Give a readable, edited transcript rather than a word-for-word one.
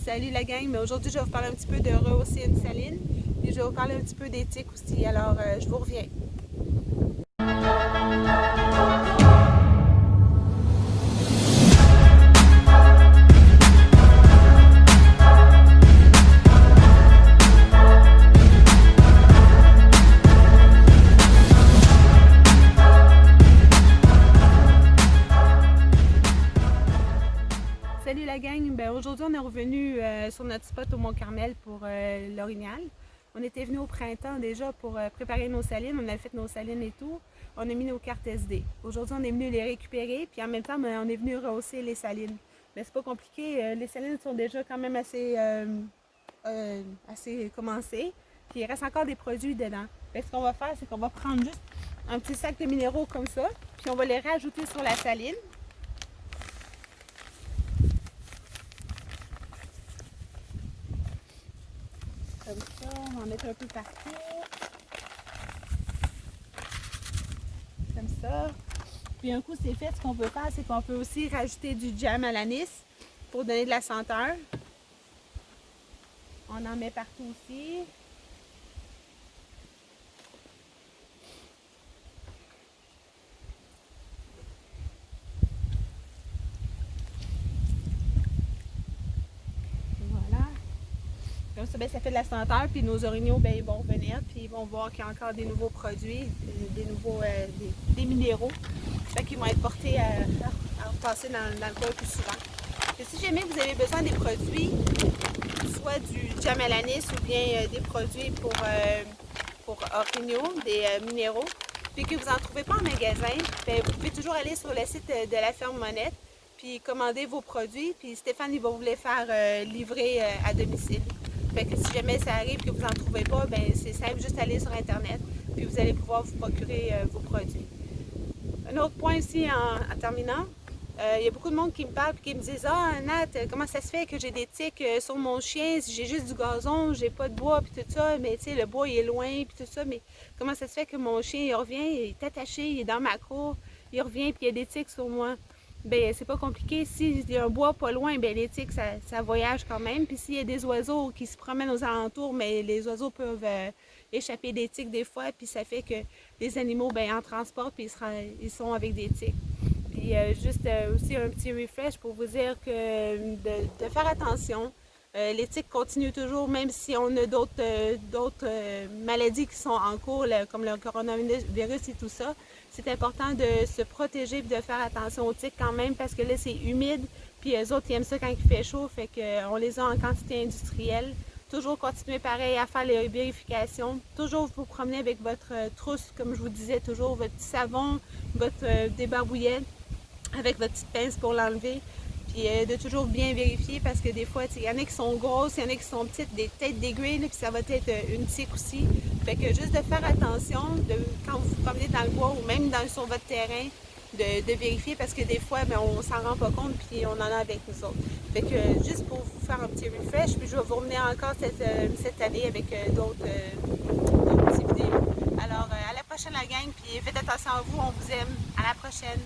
Salut la gang, mais aujourd'hui je vais vous parler un petit peu de rehausser une saline, puis je vais vous parler un petit peu des tiques aussi, alors je vous reviens. Salut la gang, aujourd'hui on est revenu sur notre spot au Mont-Carmel pour l'Orignal. On était venu au printemps déjà pour préparer nos salines, on a fait nos salines et tout. On a mis nos cartes SD. Aujourd'hui on est venu les récupérer, puis en même temps on est venu rehausser les salines. Mais c'est pas compliqué, les salines sont déjà quand même assez commencées. Puis il reste encore des produits dedans. Ce qu'on va faire, c'est qu'on va prendre juste un petit sac de minéraux comme ça, puis on va les rajouter sur la saline. Comme ça, on va en mettre un peu partout. Comme ça. Puis un coup c'est fait, ce qu'on peut faire, c'est qu'on peut aussi rajouter du jam à l'anis pour donner de la senteur. On en met partout aussi. Voilà. Comme ça, ça fait de la senteur, puis nos orignaux, ils vont revenir, puis ils vont voir qu'il y a encore des nouveaux produits, des minéraux. Fait qu'ils vont être portés à repasser dans le coin plus souvent. Et si jamais vous avez besoin des produits, soit du jam à l'anis ou bien des produits pour orignaux, des minéraux, puis que vous n'en trouvez pas en magasin, vous pouvez toujours aller sur le site de la ferme Monette, puis commander vos produits, puis Stéphane il va vous les faire livrer à domicile. Fait que si jamais ça arrive que vous n'en trouvez pas, c'est simple, juste aller sur Internet, puis vous allez pouvoir vous procurer vos produits. Un autre point aussi en terminant, il y a beaucoup de monde qui me parle et qui me disent « Ah, Nat, comment ça se fait que j'ai des tiques sur mon chien, si j'ai juste du gazon, j'ai pas de bois, puis tout ça, mais tu sais, le bois il est loin, puis tout ça, mais comment ça se fait que mon chien il revient, il est attaché, il est dans ma cour, il revient puis il y a des tiques sur moi. » C'est pas compliqué. S'il y a un bois pas loin, les tiques, ça voyage quand même. Puis s'il y a des oiseaux qui se promènent aux alentours, mais les oiseaux peuvent échapper des tiques des fois, puis ça fait que les animaux en transportent, puis ils sont avec des tiques. Puis aussi un petit refresh pour vous dire que de faire attention. Les tiques continuent toujours, même si on a d'autres maladies qui sont en cours, comme le coronavirus et tout ça. C'est important de se protéger et de faire attention aux tiques quand même, parce que là, c'est humide, puis eux autres, ils aiment ça quand il fait chaud, fait qu'on les a en quantité industrielle. Toujours continuer pareil à faire les vérifications. Toujours vous promener avec votre trousse, comme je vous disais, toujours votre petit savon, votre débarbouillette, avec votre petite pince pour l'enlever. Puis de toujours bien vérifier, parce que des fois, il y en a qui sont grosses, il y en a qui sont petites, des têtes d'aiguille, puis ça va être une tique aussi. Fait que juste de faire attention quand vous vous promenez dans le bois ou même sur votre terrain, de vérifier, parce que des fois, on s'en rend pas compte, puis on en a avec nous autres. Fait que juste pour vous faire un petit refresh, puis je vais vous revenir encore cette année avec d'autres petites vidéos. Alors, à la prochaine la gang, puis faites attention à vous, on vous aime. À la prochaine!